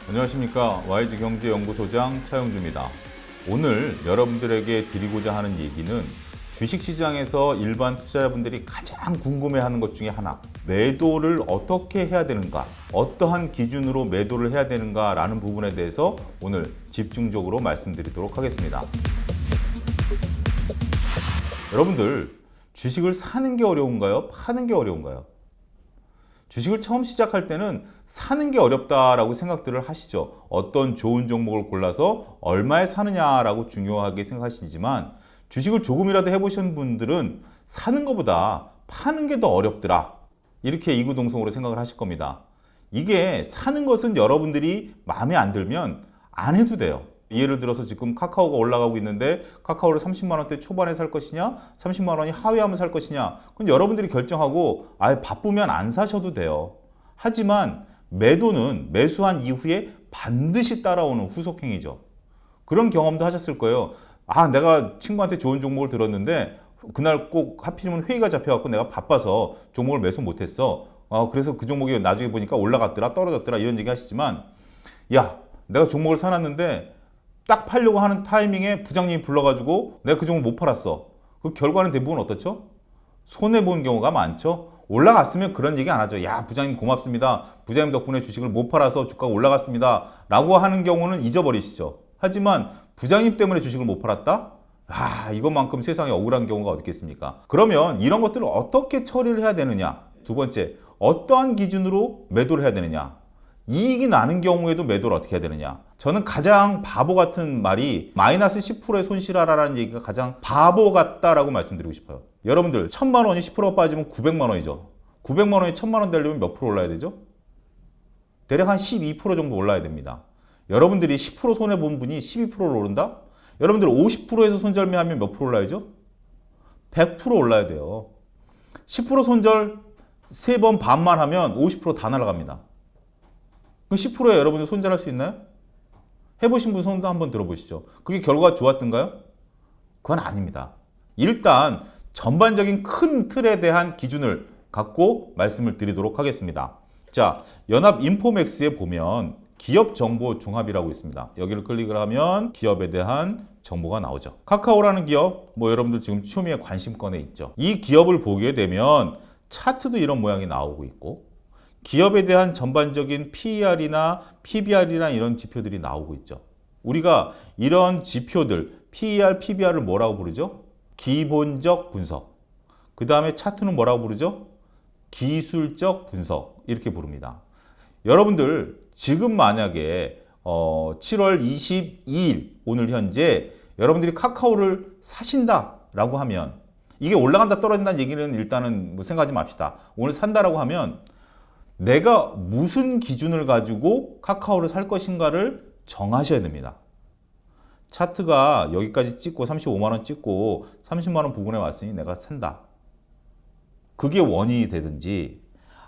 안녕하십니까. YG경제연구소장 차영주입니다. 오늘 여러분들에게 드리고자 하는 얘기는 주식시장에서 일반 투자자분들이 가장 궁금해하는 것 중에 하나, 매도를 어떻게 해야 되는가, 어떠한 기준으로 매도를 해야 되는가 라는 부분에 대해서 오늘 집중적으로 말씀드리도록 하겠습니다. 여러분들, 주식을 사는 게 어려운가요? 파는 게 어려운가요? 주식을 처음 시작할 때는 사는 게 어렵다라고 생각들을 하시죠. 어떤 좋은 종목을 골라서 얼마에 사느냐라고 중요하게 생각하시지만, 주식을 조금이라도 해보신 분들은 사는 것보다 파는 게 더 어렵더라, 이렇게 이구동성으로 생각을 하실 겁니다. 이게 사는 것은 여러분들이 마음에 안 들면 안 해도 돼요. 예를 들어서 지금 카카오가 올라가고 있는데 카카오를 30만 원대 초반에 살 것이냐, 30만 원이 하회하면 살 것이냐, 그건 여러분들이 결정하고 아예 바쁘면 안 사셔도 돼요. 하지만 매도는 매수한 이후에 반드시 따라오는 후속행위죠. 그런 경험도 하셨을 거예요. 아, 내가 친구한테 좋은 종목을 들었는데 그날 꼭 하필이면 회의가 잡혀갖고 내가 바빠서 종목을 매수 못했어. 그래서 그 종목이 나중에 보니까 올라갔더라, 떨어졌더라, 이런 얘기 하시지만, 야, 내가 종목을 사놨는데 딱 팔려고 하는 타이밍에 부장님이 불러가지고 내가 그 종목 못 팔았어. 그 결과는 대부분 어떻죠? 손해본 경우가 많죠. 올라갔으면 그런 얘기 안 하죠. 야, 부장님 고맙습니다. 부장님 덕분에 주식을 못 팔아서 주가가 올라갔습니다 라고 하는 경우는 잊어버리시죠. 하지만 부장님 때문에 주식을 못 팔았다? 이것만큼 세상에 억울한 경우가 어디 있겠습니까? 그러면 이런 것들을 어떻게 처리를 해야 되느냐? 두 번째, 어떠한 기준으로 매도를 해야 되느냐? 이익이 나는 경우에도 매도를 어떻게 해야 되느냐? 저는 가장 바보 같은 말이 마이너스 10%의 손실하라는 얘기가 가장 바보 같다라고 말씀드리고 싶어요. 여러분들 1000만 원이 10% 빠지면 900만 원이죠. 900만 원이 1000만 원 되려면 몇 프로 올라야 되죠? 대략 한 12% 정도 올라야 됩니다. 여러분들이 10% 손해본 분이 12%를 오른다? 여러분들 50%에서 손절매하면 몇 프로 올라야죠? 100% 올라야 돼요. 10% 손절 3번 반만 하면 50% 다 날아갑니다. 그럼 10%에 여러분들 손절할 수 있나요? 해보신 분 손도 한번 들어보시죠. 그게 결과가 좋았던가요? 그건 아닙니다. 일단 전반적인 큰 틀에 대한 기준을 갖고 말씀을 드리도록 하겠습니다. 자, 연합인포맥스에 보면 기업 정보 종합이라고 있습니다. 여기를 클릭을 하면 기업에 대한 정보가 나오죠. 카카오라는 기업, 여러분들 지금 추미애 관심권에 있죠. 이 기업을 보게 되면 차트도 이런 모양이 나오고 있고, 기업에 대한 전반적인 PER이나 PBR이나 이런 지표들이 나오고 있죠. 우리가 이런 지표들, PER, PBR을 뭐라고 부르죠? 기본적 분석. 그 다음에 차트는 뭐라고 부르죠? 기술적 분석. 이렇게 부릅니다. 여러분들 지금 만약에 7월 22일 오늘 현재 여러분들이 카카오를 사신다라고 하면, 이게 올라간다 떨어진다는 얘기는 일단은 생각하지 맙시다. 오늘 산다라고 하면 내가 무슨 기준을 가지고 카카오를 살 것인가를 정하셔야 됩니다. 차트가 여기까지 찍고 35만 원 찍고 30만 원 부근에 왔으니 내가 산다. 그게 원인이 되든지,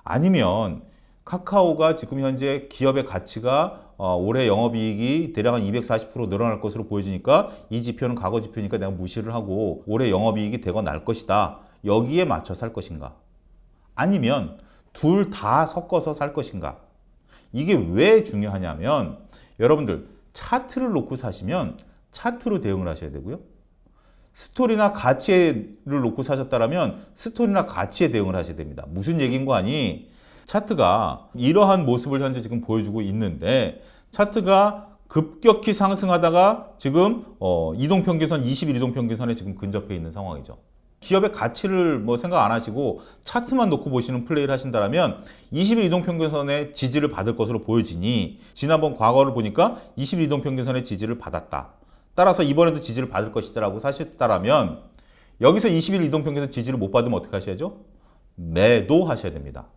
아니면 카카오가 지금 현재 기업의 가치가 올해 영업이익이 대략 한 240% 늘어날 것으로 보여지니까 이 지표는 과거 지표니까 내가 무시를 하고 올해 영업이익이 대거 날 것이다. 여기에 맞춰 살 것인가? 아니면 둘 다 섞어서 살 것인가? 이게 왜 중요하냐면, 여러분들 차트를 놓고 사시면 차트로 대응을 하셔야 되고요. 스토리나 가치를 놓고 사셨다면 스토리나 가치에 대응을 하셔야 됩니다. 무슨 얘기인 거 아니? 차트가 이러한 모습을 현재 지금 보여주고 있는데, 차트가 급격히 상승하다가 지금 이동평균선 20일 이동평균선에 지금 근접해 있는 상황이죠. 기업의 가치를 생각 안 하시고 차트만 놓고 보시는 플레이를 하신다면 20일 이동평균선의 지지를 받을 것으로 보여지니, 지난번 과거를 보니까 20일 이동평균선의 지지를 받았다. 따라서 이번에도 지지를 받을 것이다라고 사셨다라면, 여기서 20일 이동평균선 지지를 못 받으면 어떻게 하셔야죠? 매도하셔야 됩니다.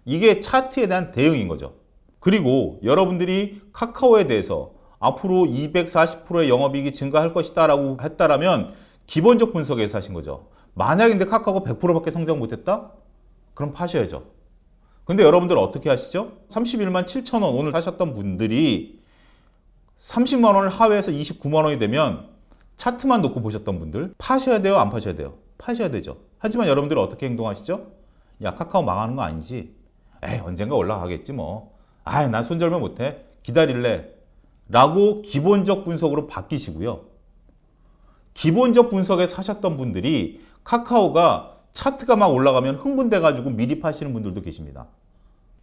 이게 차트에 대한 대응인 거죠. 그리고 여러분들이 카카오에 대해서 앞으로 240%의 영업이익이 증가할 것이다 라고 했다라면 기본적 분석에서 하신 거죠. 만약에 근데 카카오가 100%밖에 성장 못했다? 그럼 파셔야죠. 근데 여러분들 어떻게 하시죠? 31만 7천 원 오늘 사셨던 분들이 30만 원을 하회해서 29만 원이 되면 차트만 놓고 보셨던 분들 파셔야 돼요? 안 파셔야 돼요? 파셔야 되죠. 하지만 여러분들은 어떻게 행동하시죠? 야, 카카오 망하는 거 아니지? 에이, 언젠가 올라가겠지 뭐. 난 손절매 못해. 기다릴래? 라고 기본적 분석으로 바뀌시고요. 기본적 분석에 사셨던 분들이 카카오가 차트가 막 올라가면 흥분돼가지고 미리 파시는 분들도 계십니다.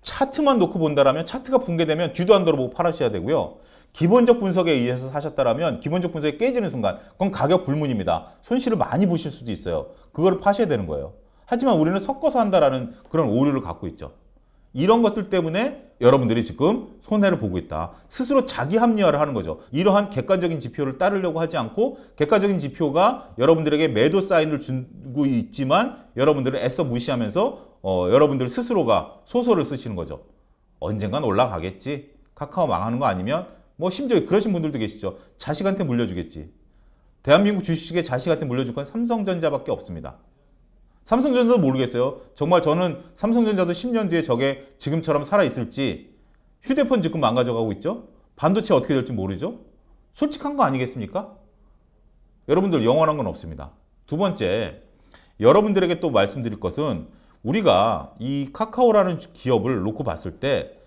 차트만 놓고 본다라면 차트가 붕괴되면 뒤도 안 돌아보고 팔으셔야 되고요. 기본적 분석에 의해서 사셨다라면 기본적 분석이 깨지는 순간 그건 가격 불문입니다. 손실을 많이 보실 수도 있어요. 그거를 파셔야 되는 거예요. 하지만 우리는 섞어서 한다라는 그런 오류를 갖고 있죠. 이런 것들 때문에 여러분들이 지금 손해를 보고 있다. 스스로 자기 합리화를 하는 거죠. 이러한 객관적인 지표를 따르려고 하지 않고 객관적인 지표가 여러분들에게 매도 사인을 주고 있지만 여러분들은 애써 무시하면서 여러분들 스스로가 소설을 쓰시는 거죠. 언젠간 올라가겠지. 카카오 망하는 거 아니면 뭐 심지어 그러신 분들도 계시죠. 자식한테 물려주겠지. 대한민국 주식에 자식한테 물려줄 건 삼성전자밖에 없습니다. 삼성전자도 모르겠어요. 정말 저는 삼성전자도 10년 뒤에 저게 지금처럼 살아있을지 휴대폰 지금 망가져가고 있죠. 반도체 어떻게 될지 모르죠. 솔직한 거 아니겠습니까? 여러분들 영원한 건 없습니다. 두 번째, 여러분들에게 또 말씀드릴 것은 우리가 이 카카오라는 기업을 놓고 봤을 때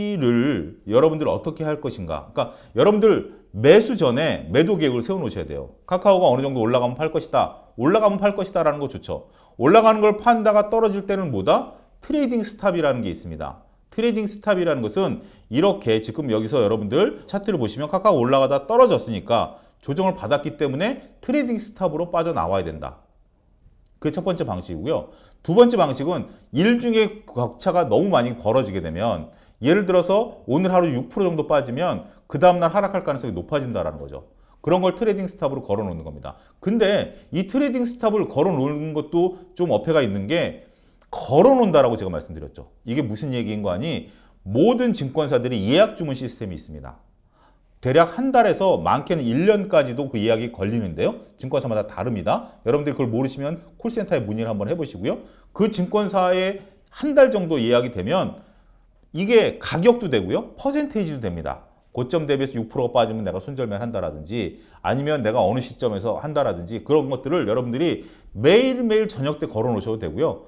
손실을 여러분들 어떻게 할 것인가. 그러니까 여러분들 매수 전에 매도 계획을 세워놓으셔야 돼요. 카카오가 어느 정도 올라가면 팔 것이다. 올라가면 팔 것이다 라는 거 좋죠. 올라가는 걸 판다가 떨어질 때는 뭐다? 트레이딩 스탑이라는 게 있습니다. 트레이딩 스탑이라는 것은 이렇게 지금 여기서 여러분들 차트를 보시면 카카오 올라가다 떨어졌으니까 조정을 받았기 때문에 트레이딩 스탑으로 빠져나와야 된다. 그게 첫 번째 방식이고요. 두 번째 방식은 일중에 격차가 너무 많이 벌어지게 되면 예를 들어서 오늘 하루 6% 정도 빠지면 그 다음날 하락할 가능성이 높아진다는 거죠. 그런 걸 트레이딩 스탑으로 걸어 놓는 겁니다. 근데 이 트레이딩 스탑을 걸어 놓는 것도 좀 어폐가 있는 게 걸어 놓는다라고 제가 말씀드렸죠. 이게 무슨 얘기인 거 아니? 모든 증권사들이 예약 주문 시스템이 있습니다. 대략 한 달에서 많게는 1년까지도 그 예약이 걸리는데요. 증권사마다 다릅니다. 여러분들이 그걸 모르시면 콜센터에 문의를 한번 해보시고요. 그 증권사에 한 달 정도 예약이 되면 이게 가격도 되고요. 퍼센테이지도 됩니다. 고점 대비해서 6%가 빠지면 내가 손절만 한다라든지 아니면 내가 어느 시점에서 한다라든지 그런 것들을 여러분들이 매일매일 저녁 때 걸어 놓으셔도 되고요.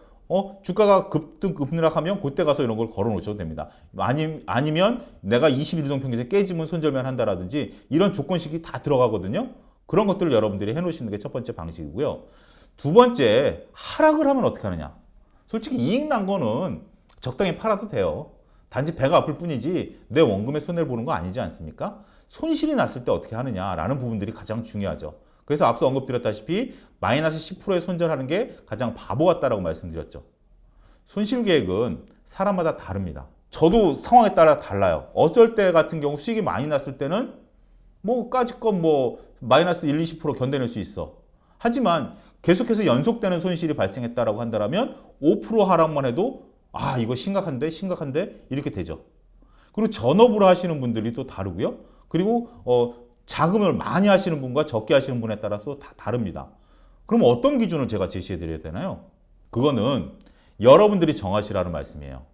주가가 급락하면 그때 가서 이런 걸 걸어 놓으셔도 됩니다. 아니면 내가 21동 평균線깨지면 손절만 한다라든지 이런 조건식이 다 들어가거든요. 그런 것들을 여러분들이 해 놓으시는 게 첫 번째 방식이고요. 두 번째, 하락을 하면 어떻게 하느냐. 솔직히 이익 난 거는 적당히 팔아도 돼요. 단지 배가 아플 뿐이지 내 원금에 손해를 보는 거 아니지 않습니까? 손실이 났을 때 어떻게 하느냐라는 부분들이 가장 중요하죠. 그래서 앞서 언급드렸다시피 마이너스 10%의 손절하는 게 가장 바보 같다라고 말씀드렸죠. 손실 계획은 사람마다 다릅니다. 저도 상황에 따라 달라요. 어쩔 때 같은 경우 수익이 많이 났을 때는 까짓것 마이너스 1, 20% 견뎌낼 수 있어. 하지만 계속해서 연속되는 손실이 발생했다라고 한다면 5% 하락만 해도 이거 심각한데 이렇게 되죠. 그리고 전업으로 하시는 분들이 또 다르고요. 그리고 자금을 많이 하시는 분과 적게 하시는 분에 따라서 다 다릅니다. 그럼 어떤 기준을 제가 제시해 드려야 되나요? 그거는 여러분들이 정하시라는 말씀이에요.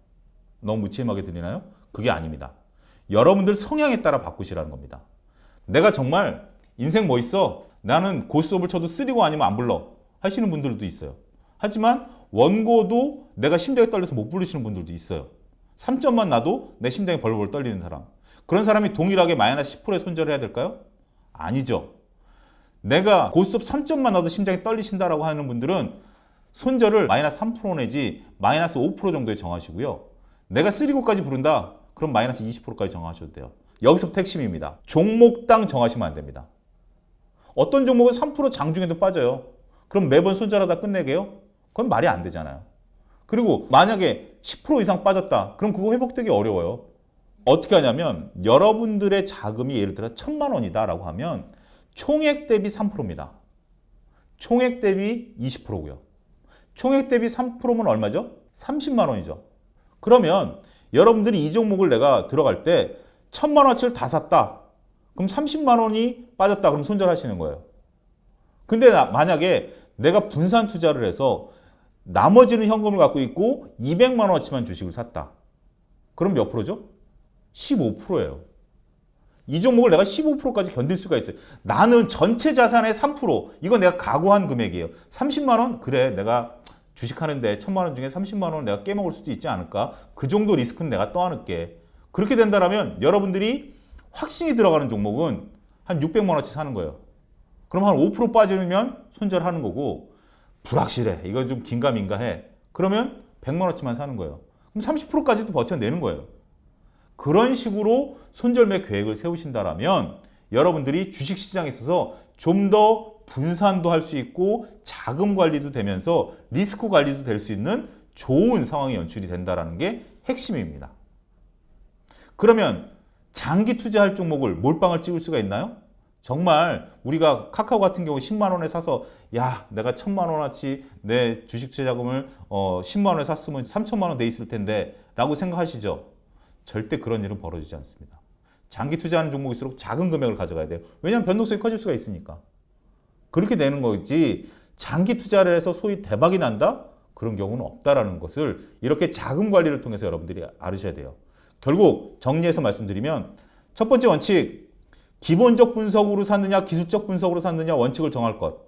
너무 무책임하게 들리나요? 그게 아닙니다. 여러분들 성향에 따라 바꾸시라는 겁니다. 내가 정말 인생 뭐 있어? 나는 고스톱을 쳐도 쓰리고 아니면 안 불러 하시는 분들도 있어요. 하지만 원고도 내가 심장이 떨려서 못 부르시는 분들도 있어요. 3점만 나도 내 심장이 벌벌 떨리는 사람. 그런 사람이 동일하게 마이너스 10%의 손절을 해야 될까요? 아니죠. 내가 고스톱 3점만 나도 심장이 떨리신다라고 하는 분들은 손절을 마이너스 3% 내지 마이너스 5% 정도에 정하시고요. 내가 쓰리고까지 부른다? 그럼 마이너스 20%까지 정하셔도 돼요. 여기서부터 핵심입니다. 종목당 정하시면 안 됩니다. 어떤 종목은 3% 장중에도 빠져요. 그럼 매번 손절하다 끝내게요? 그건 말이 안 되잖아요. 그리고 만약에 10% 이상 빠졌다. 그럼 그거 회복되기 어려워요. 어떻게 하냐면 여러분들의 자금이 예를 들어 1,000만 원이다 라고 하면 총액 대비 3%입니다. 총액 대비 20%고요. 총액 대비 3%면 얼마죠? 30만 원이죠. 그러면 여러분들이 이 종목을 내가 들어갈 때 1,000만 원어치를 다 샀다. 그럼 30만 원이 빠졌다. 그럼 손절하시는 거예요. 근데 만약에 내가 분산 투자를 해서 나머지는 현금을 갖고 있고 200만 원어치만 주식을 샀다. 그럼 몇 프로죠? 15%예요. 이 종목을 내가 15%까지 견딜 수가 있어요. 나는 전체 자산의 3%, 이건 내가 각오한 금액이에요. 30만 원? 그래, 내가 주식하는데 1,000만 원 중에 30만 원을 내가 깨먹을 수도 있지 않을까? 그 정도 리스크는 내가 떠안을게. 그렇게 된다면 여러분들이 확신이 들어가는 종목은 한 600만 원치 사는 거예요. 그럼 한 5% 빠지면 손절하는 거고, 불확실해. 이건 좀 긴가민가해. 그러면 100만 원치만 사는 거예요. 그럼 30%까지도 버텨내는 거예요. 그런 식으로 손절매 계획을 세우신다라면 여러분들이 주식시장에 있어서 좀 더 분산도 할 수 있고 자금 관리도 되면서 리스크 관리도 될 수 있는 좋은 상황이 연출이 된다는 게 핵심입니다. 그러면 장기 투자할 종목을 몰빵을 찍을 수가 있나요? 정말 우리가 카카오 같은 경우 10만 원에 사서 야 내가 1,000만 원어치 내 주식 투자금을 10만 원에 샀으면 3천만 원 돼 있을 텐데 라고 생각하시죠? 절대 그런 일은 벌어지지 않습니다. 장기 투자하는 종목일수록 작은 금액을 가져가야 돼요. 왜냐하면 변동성이 커질 수가 있으니까. 그렇게 되는 거지 장기 투자를 해서 소위 대박이 난다? 그런 경우는 없다라는 것을 이렇게 자금 관리를 통해서 여러분들이 알으셔야 돼요. 결국 정리해서 말씀드리면 첫 번째 원칙, 기본적 분석으로 샀느냐 기술적 분석으로 샀느냐 원칙을 정할 것.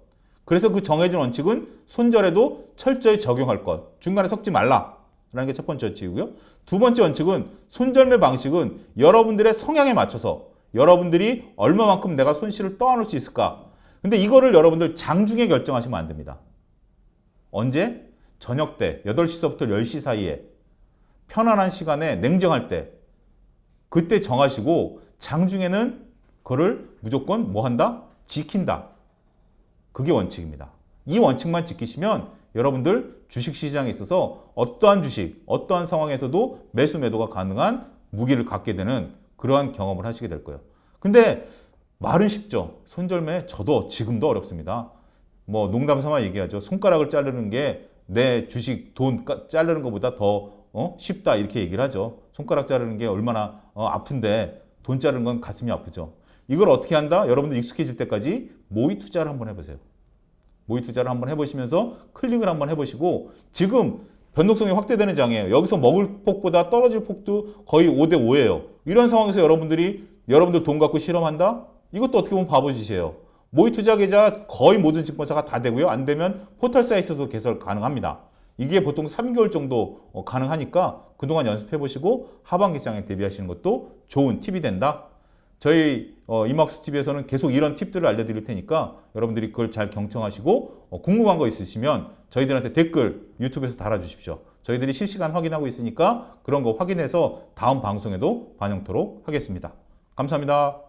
그래서 그 정해진 원칙은 손절에도 철저히 적용할 것. 중간에 섞지 말라라는 게 첫 번째 원칙이고요. 두 번째 원칙은 손절매 방식은 여러분들의 성향에 맞춰서 여러분들이 얼마만큼 내가 손실을 떠안을 수 있을까. 근데 이거를 여러분들 장중에 결정하시면 안 됩니다. 언제? 저녁 때 8시서부터 10시 사이에 편안한 시간에 냉정할 때 그때 정하시고 장중에는 그거를 무조건 뭐 한다? 지킨다. 그게 원칙입니다. 이 원칙만 지키시면 여러분들 주식시장에 있어서 어떠한 주식, 어떠한 상황에서도 매수 매도가 가능한 무기를 갖게 되는 그러한 경험을 하시게 될 거예요. 근데 말은 쉽죠. 손절매 저도 지금도 어렵습니다. 뭐 농담 삼아 얘기하죠. 손가락을 자르는 게 내 주식 돈 자르는 것보다 더 쉽다 이렇게 얘기를 하죠. 손가락 자르는 게 얼마나 아픈데 돈 자르는 건 가슴이 아프죠. 이걸 어떻게 한다? 여러분들 익숙해질 때까지 모의 투자를 한번 해보세요. 모의 투자를 한번 해보시면서 클릭을 한번 해보시고 지금 변동성이 확대되는 장이에요. 여기서 먹을 폭보다 떨어질 폭도 거의 5대 5예요. 이런 상황에서 여러분들 돈 갖고 실험한다? 이것도 어떻게 보면 바보짓이에요. 모의 투자 계좌 거의 모든 증권사가 다 되고요. 안 되면 포털 사이트도 개설 가능합니다. 이게 보통 3개월 정도 가능하니까 그동안 연습해 보시고 하반기장에 대비하시는 것도 좋은 팁이 된다. 저희 이막수TV에서는 계속 이런 팁들을 알려드릴 테니까 여러분들이 그걸 잘 경청하시고 궁금한 거 있으시면 저희들한테 댓글 유튜브에서 달아주십시오. 저희들이 실시간 확인하고 있으니까 그런 거 확인해서 다음 방송에도 반영토록 하겠습니다. 감사합니다.